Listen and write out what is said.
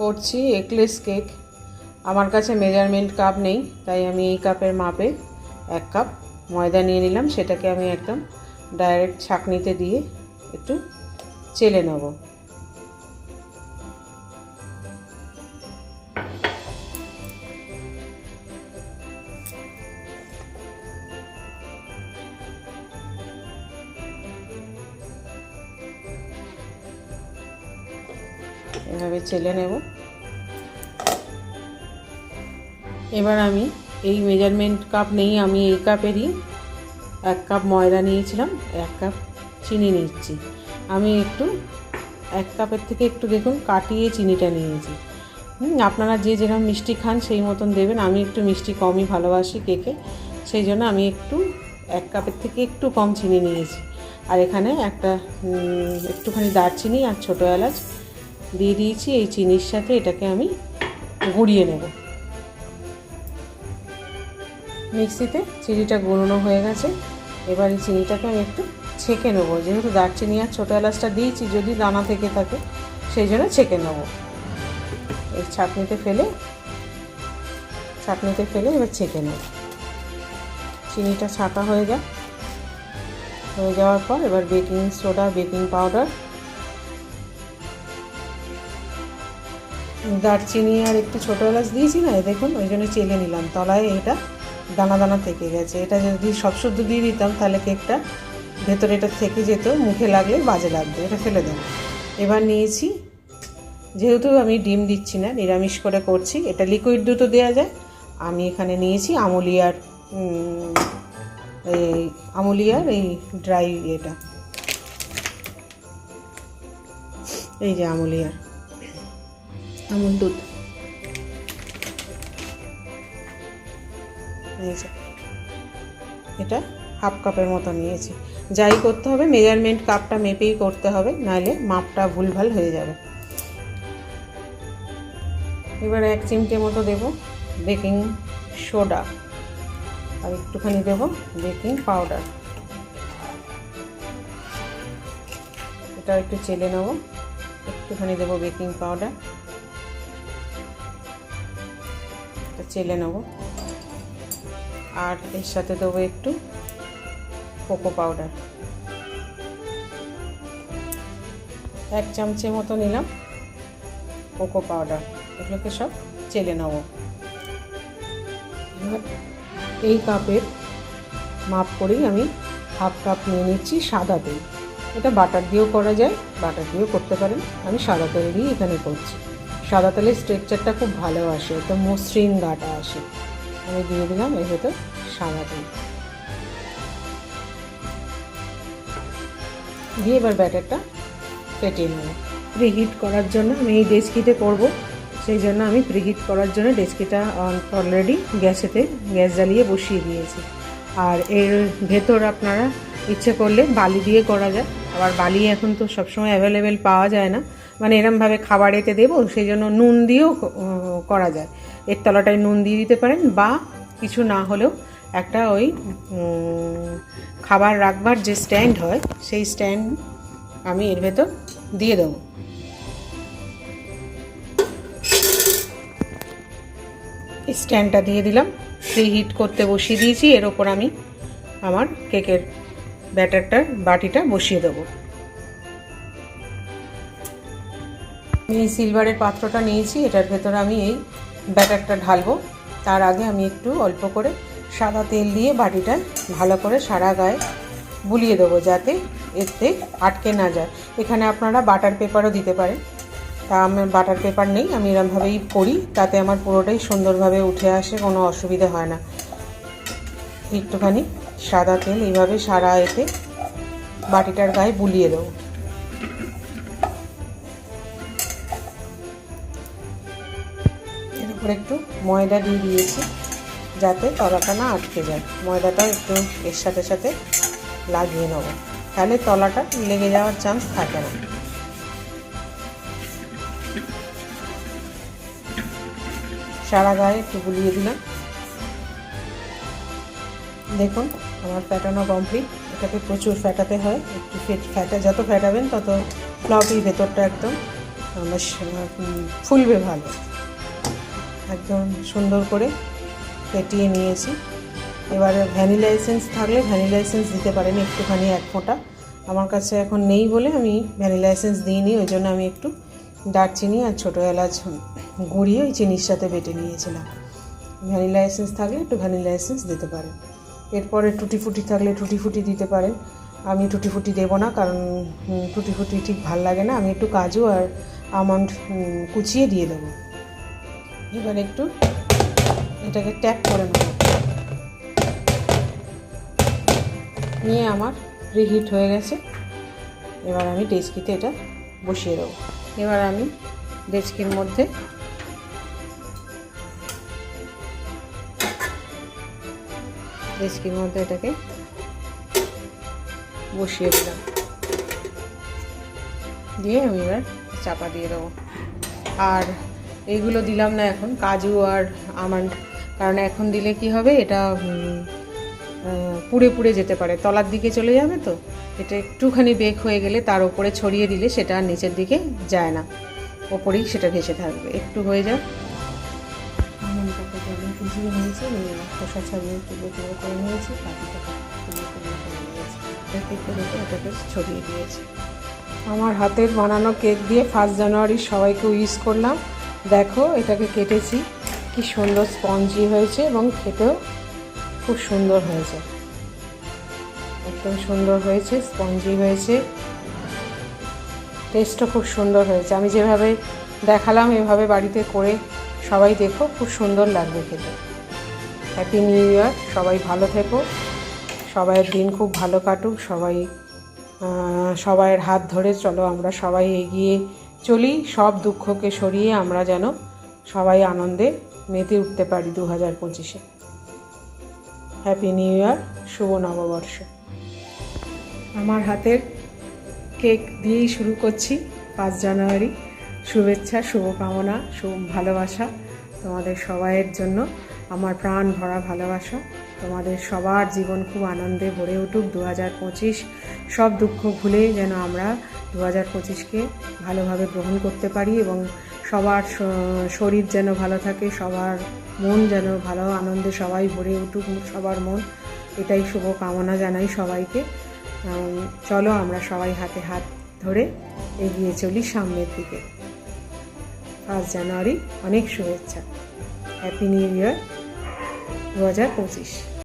করছি eggless cake. আমার কাছে মেজারমেন্ট কাপ নেই, তাই আমি এই কাপের মাপে 1 কাপ ময়দা নিয়ে নিলাম। সেটাকে আমি একদম ডাইরেক্ট ছাঁকনিতে দিয়ে একটু চেলে নেব। এভাবে চেলে নেব। এবার আমি এই মেজারমেন্ট কাপ নেই, আমি এই কাপেরই 1 কাপ ময়দা নিয়েছিলাম, 1 কাপ চিনি নিচ্ছি। আমি একটু 1 কাপের থেকে একটু দেখুন কাটিয়ে চিনিটা নিয়েছি। আপনারা যে যেরকম মিষ্টি খান সেই মতন দেবেন। আমি একটু মিষ্টি কমই ভালোবাসি কেকে, সেই জন্য আমি একটু 1 কাপের থেকে একটু কম চিনি নিয়েছি। আর এখানে একটুখানি দারচিনি আর ছোটো এলাচ দিয়ে দিয়েছি। এই চিনির সাথে এটাকে আমি গুঁড়িয়ে নেব। মিক্সিতে চিনিটা গুঁড়োনো হয়ে গেছে। এবার এই চিনিটাকে আমি একটু ছেঁকে নেবো। যেহেতু দারচিনি আর ছোটো এলাচটা দিয়েছি, যদি দানা থেকে থাকে সেই জন্য ছেঁকে নেব। এই ছাঁকনিতে ফেলে এবার ছেঁকে নেব। চিনিটা ছাঁকা হয়ে যাওয়ার পর এবার বেকিং সোডা, বেকিং পাউডার, দারচিনি আর একটু ছোটো এলাচ দিয়েছি না, দেখুন ওই জন্য চেলে নিলাম। তলায় এটা দানা দানা থেকে গেছে। এটা যদি সব শুদ্ধ দিয়ে দিতাম তাহলে কেকটা ভেতরে এটা থেকে যেত, মুখে লাগলে বাজে লাগবে, এটা ফেলে দেব। এবার নিয়েছি, যেহেতু আমি ডিম দিচ্ছি না, নিরামিষ করে করছি, এটা লিকুইড দুধও দেওয়া যায়। আমি এখানে নিয়েছি আমুলিয়ার এই ড্রাই এটা, এই যে আমুল দুধ, এটা 1/2 কাপের মতো নিয়েছি। যাই করতে হবে মেজারমেন্ট কাপটা মেপেই করতে হবে, নাহলে মাপটা ভুলভাল হয়ে যাবে। এবার 1 চিমটে মতো দেব বেকিং সোডা আর একটুখানি দেব বেকিং পাউডার। এটা একটু চেলে নেব। একটুখানি দেব বেকিং পাউডার, এটা চেলে নেব। আর এর সাথে দেবো একটু কোকো পাউডার, 1 চামচে মতো নিলাম কোকো পাউডার। এগুলোকে সব চেলে নেব। এই কাপের মাপ করেই আমি 1/2 কাপ নিয়ে নিচ্ছি সাদা তেল। এটা বাটার দিয়েও করা যায়, বাটার দিয়েও করতে পারেন। আমি সাদা তেল দিয়েই এখানে করছি। সাদা তেলের স্ট্রাকচারটা খুব ভালো আসে, একটা মসৃণ গাটা আসে। আমি দিয়ে দিলাম এর ভেতর সাদা তেল দিয়ে এবার ব্যাটারটা ফেটিয়ে নেব। প্রিহিট করার জন্য আমি এই ডেচকিতে করব, সেই জন্য আমি প্রিহিট করার জন্য ডেচকিটা অলরেডি গ্যাস জ্বালিয়ে বসিয়ে দিয়েছি। আর এর ভেতর আপনারা ইচ্ছে করলে বালি দিয়ে করা যায়। আবার বালি এখন তো সবসময় অ্যাভেলেবেল পাওয়া যায় না, মানে এরমভাবে খাবারেতে দেবো, সেই জন্য নুন দিয়েও করা যায়। এর তলাটায় নুন দিয়ে দিতে পারেন, বা কিছু না হলেও একটা ওই খাবার রাখবার যে স্ট্যান্ড হয়, সেই স্ট্যান্ড আমি এর ভেতর দিয়ে দেবো। স্ট্যান্ডটা দিয়ে দিলাম, প্রিহিট করতে বসিয়ে দিয়েছি। এর ওপর আমি আমার কেকের ব্যাটারটার বাটিটা বসিয়ে দেবো। আমি এই সিলভারের পাত্রটা নিয়েছি, এটার ভেতর আমি এই ব্যাটারটা ঢালবো। তার আগে আমি একটু অল্প করে সাদা তেল দিয়ে বাটিটায় ভালো করে সারা গায়ে বুলিয়ে দেবো, যাতে এতে আটকে না যায়। এখানে আপনারা বাটার পেপারও দিতে পারেন, তা আমার বাটার পেপার নেই, আমি এরমভাবেই করি, তাতে আমার পুরোটাই সুন্দরভাবে উঠে আসে, কোনো অসুবিধা হয় না। একটুখানি সাদা তেল এইভাবে সারা এতে বাটিটার গায়ে বুলিয়ে দেবো। এর উপর একটু ময়দা দিয়ে দিয়েছি, যাতে তলাটা না আটকে যায়। ময়দাটাও একটু এর সাথে সাথে লাগিয়ে নেব, তাহলে তলাটা লেগে যাওয়ার চান্স থাকে না। সারা গায়ে একটু বুলিয়ে দিলাম। দেখুন আমার ফ্যাটানো কমপ্লিট। এটাকে প্রচুর ফ্যাটাতে হয়, একটু যত ফ্যাটাবেন তত ফ্লপি ভেতরটা একদম ফুলবে ভালো। একদম সুন্দর করে ফেটিয়ে নিয়েছি। এবারে ভ্যানিলা এসেন্স থাকলে ভ্যানিলা এসেন্স দিতে পারেন একটুখানি, 1 ফোঁটা। আমার কাছে এখন নেই বলে আমি ভ্যানিলা এসেন্স দিইনি, ওই জন্য আমি একটু দারচিনি আর ছোটো এলাচ গুঁড়িয়ে ওই চিনির সাথে বেটে নিয়েছিলাম। ভ্যানিলা এসেন্স থাকলে একটু ভ্যানিলা এসেন্স দিতে পারেন। এরপরে টুটি ফুটি থাকলে টুটি ফুটি দিতে পারেন। আমি টুটি ফুটি দেবো না, কারণ টুটি ফুটি ঠিক ভাল লাগে না। আমি একটু কাজু আর আমন্ড কুচিয়ে দিয়ে দেবো। এবার একটু এটাকে ট্যাপ করে নেব। নিয়ে আমার রিহিট হয়ে গেছে। এবার আমি ডেচকিতে এটা বসিয়ে দেবো। এবার আমি ডেচকির মধ্যে এটাকে বসিয়ে দিলাম, দিয়ে আমি এবার চাপা দিয়ে দেবো। আর এইগুলো দিলাম না এখন, কাজু আর আমন্ড, কারণ এখন দিলে কি হবে, এটা পুড়ে পুড়ে যেতে পারে, তলার দিকে চলে যাবে। তো এটা একটুখানি বেক হয়ে গেলে তার উপরে ছড়িয়ে দিলে সেটা নিচের দিকে যায় না, ওপরেই সেটা ভেসে থাকবে। একটু হয়ে যাক। আমন্ডটাকে যেমন কুচিয়ে নিয়েছি, খোসা ছাড়িয়ে একটু বেগুলো করে নিয়েছি, কাজুটা এটাকে ছড়িয়ে দিয়েছি। আমার হাতের বানানো কেক দিয়ে 1 জানুয়ারি সবাইকে উইশ করলাম। দেখো এটাকে কেটেছি, কি সুন্দর স্পঞ্জি হয়েছে এবং খেতেও খুব সুন্দর হয়েছে, একদম সুন্দর হয়েছে, স্পঞ্জি হয়েছে, টেস্টও খুব সুন্দর হয়েছে। আমি যেভাবে দেখালাম এভাবে বাড়িতে করে সবাই দেখো, খুব সুন্দর লাগবে খেতে। হ্যাপি নিউ ইয়ার, সবাই ভালো থেকো, সবাইয়ের দিন খুব ভালো কাটুক। সবাইয়ের হাত ধরে চলো আমরা সবাই এগিয়ে চলি, সব দুঃখকে সরিয়ে আমরা যেন সবাই আনন্দে মেতে উঠতে পারি 2025-এ। হ্যাপি নিউ ইয়ার, শুভ নববর্ষ। আমার হাতের কেক দিয়েই শুরু করছি 5 জানুয়ারি। শুভেচ্ছা, শুভকামনা, ভালোবাসা তোমাদের সবাইয়ের জন্য, আমার প্রাণ ভরা ভালোবাসা। তোমাদের সবার জীবন খুব আনন্দে ভরে উঠুক 2025। সব দুঃখ ভুলে যেন আমরা 2025-কে ভালোভাবে গ্রহণ করতে পারি এবং সবার শরীর যেন ভালো থাকে, সবার মন যেন ভালো আনন্দে সবাই ভরে উঠুক, সবার মন। এটাই শুভ কামনা জানাই সবাইকে। চলো আমরা সবাই হাতে হাত ধরে এগিয়ে চলি সামনের দিকে। 5 জানুয়ারি অনেক শুভেচ্ছা। Happy new year 2025।